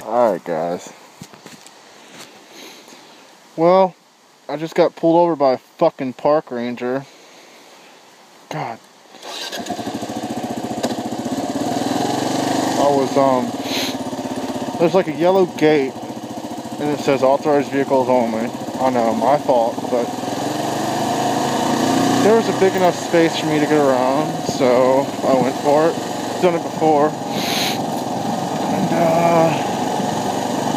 Alright guys. Well, I just got pulled over by a fucking park ranger. God. There's like a yellow gate and it says authorized vehicles only. I know, my fault, but there was a big enough space for me to get around, so I went for it. Done it before. And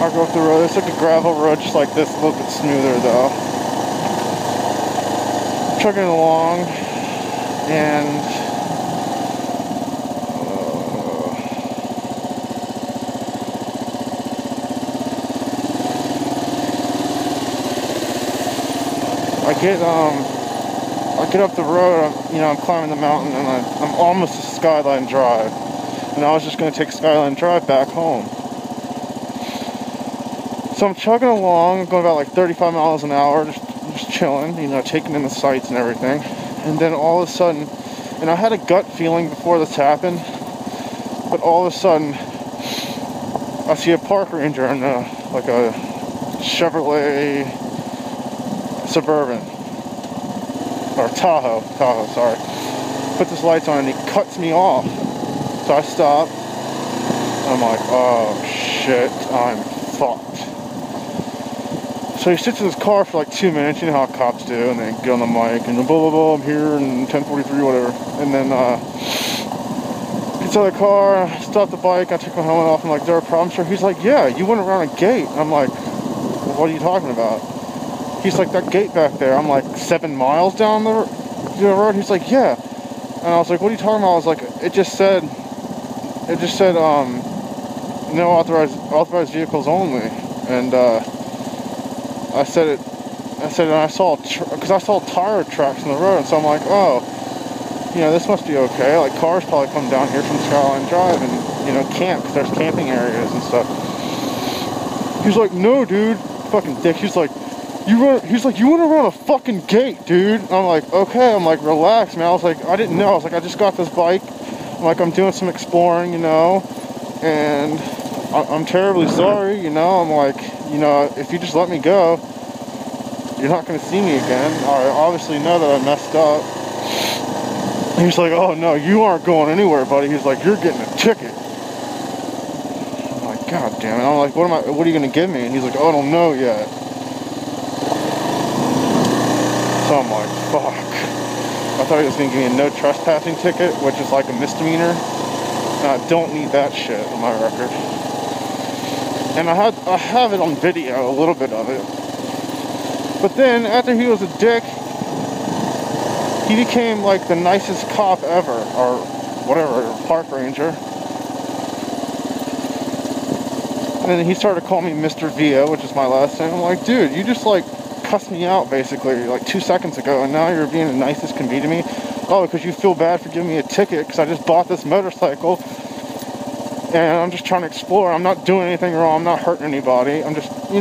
I go up the road. It's like a gravel road just like this, a little bit smoother though. Chugging along, and I get up the road. I'm climbing the mountain, and I'm almost to Skyline Drive, and I was just going to take Skyline Drive back home. So I'm chugging along, going about like 35 miles an hour, just chilling, taking in the sights and everything. And then all of a sudden, and I had a gut feeling before this happened, but all of a sudden, I see a park ranger in like a Chevrolet Suburban, or Tahoe, sorry. Put his lights on and he cuts me off. So I stop, and I'm like, oh shit, I'm fucked. So he sits in his car for like 2 minutes, you know how cops do, and they get on the mic and blah blah blah, I'm here and 10:43, whatever. And then gets out of the car, stop the bike, I take my helmet off, I'm like, is there a problem, sir? He's like, yeah, you went around a gate. I'm like, well, what are you talking about? He's like, that gate back there. I'm like, 7 miles down the road? He's like, yeah. And I was like, what are you talking about? I was like, it just said no authorized vehicles only. And I said, and I saw, because I saw tire tracks in the road, and so I'm like, oh, this must be okay. Like, cars probably come down here from Skyline Drive and, camp, because there's camping areas and stuff. He's like, no, dude, fucking dick. He's like, you went around a fucking gate, dude. I'm like, okay. I'm like, relax, man. I was like, I didn't know. I was like, I just got this bike. I'm like, I'm doing some exploring, and I'm terribly sorry, I'm like, if you just let me go, you're not going to see me again. I obviously know that I messed up. He's like, oh no, you aren't going anywhere, buddy. He's like, you're getting a ticket. I'm like, god damn it. I'm like, what are you going to give me? And he's like, oh, I don't know yet. So I'm like, fuck. I thought he was going to give me a no trespassing ticket, which is like a misdemeanor. And I don't need that shit on my record. And I have it on video, a little bit of it. But then, after he was a dick, he became like the nicest cop ever, or whatever, park ranger. And then he started calling me Mr. Via, which is my last name. I'm like, dude, you just like cussed me out basically like 2 seconds ago, and now you're being the nicest can be to me. Oh, because you feel bad for giving me a ticket because I just bought this motorcycle and I'm just trying to explore. I'm not doing anything wrong. I'm not hurting anybody. I'm just, it's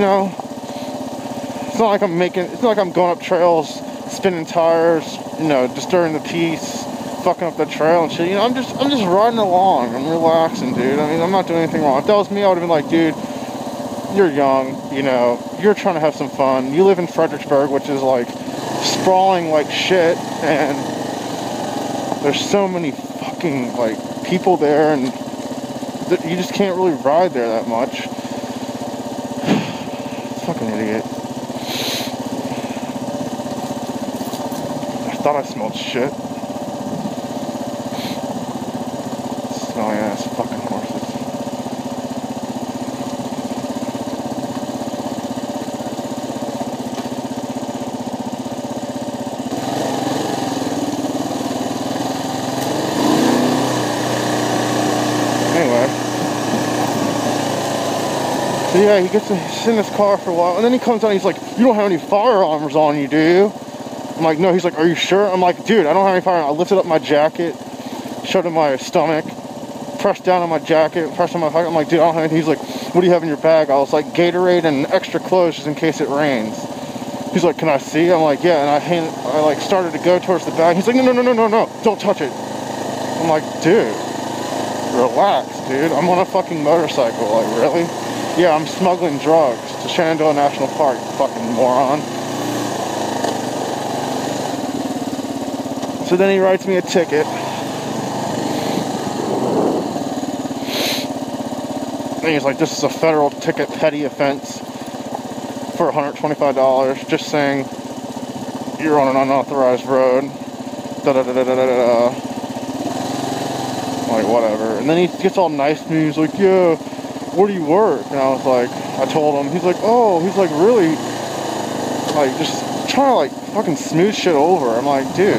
not like I'm going up trails, spinning tires, disturbing the peace, fucking up the trail and shit. I'm just riding along. I'm relaxing, dude. I mean, I'm not doing anything wrong. If that was me, I would have been like, dude, you're young, you're trying to have some fun. You live in Fredericksburg, which is like sprawling like shit, and there's so many fucking like people there, and you just can't really ride there that much. Fucking idiot. I thought I smelled shit. Smelling ass fucking horses. So yeah, he gets in his car for a while, and then he comes out and he's like, you don't have any firearms on you, do you? I'm like, no. He's like, are you sure? I'm like, dude, I don't have any firearms. I lifted up my jacket, showed him my stomach, pressed down on my jacket, pressed on my pocket. I'm like, dude, I don't have anything. He's like, what do you have in your bag? I was like, Gatorade and extra clothes just in case it rains. He's like, can I see? I'm like, yeah, and I like started to go towards the bag. He's like, no, don't touch it. I'm like, dude, relax, dude. I'm on a fucking motorcycle, like, really? Yeah, I'm smuggling drugs to Shenandoah National Park, you fucking moron. So then he writes me a ticket. And he's like, this is a federal ticket, petty offense for $125, just saying you're on an unauthorized road. Da-da-da-da-da-da-da. Like, whatever. And then he gets all nice to me. He's like, yeah, where do you work? And I was like, I told him. He's like, oh, he's like, really? Like, just trying to, like, fucking smooth shit over. I'm like, dude.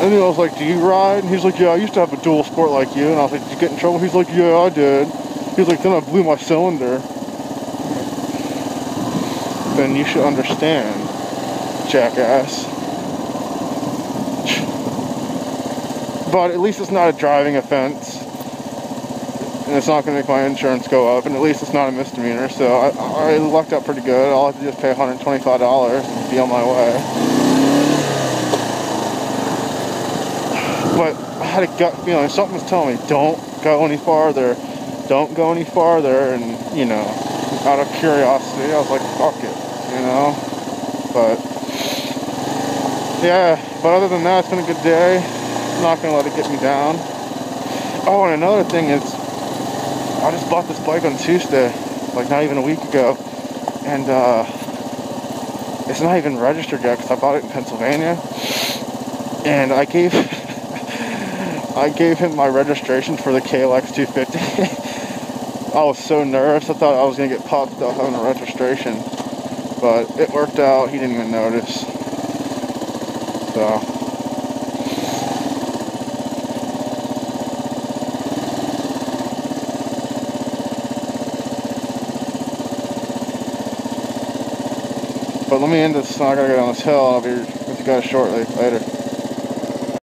And then I was like, do you ride? And he's like, yeah, I used to have a dual sport like you. And I was like, did you get in trouble? He's like, yeah, I did. He's like, then I blew my cylinder. Then you should understand, jackass. But at least it's not a driving offense. And it's not going to make my insurance go up. And at least it's not a misdemeanor. So I lucked out pretty good. I'll have to just pay $125 and be on my way. But I had a gut feeling. Something was telling me, don't go any farther. Don't go any farther. And, you know, out of curiosity, I was like, fuck it, you know. But, yeah. But other than that, it's been a good day. I'm not going to let it get me down. Oh, and another thing is, I just bought this bike on Tuesday, like not even a week ago. And, it's not even registered yet because I bought it in Pennsylvania. And I gave him my registration for the KLX 250. I was so nervous. I thought I was going to get popped up on the registration. But it worked out. He didn't even notice. So. But let me end this. I gotta go down this hill. I'll be with you guys shortly. Later.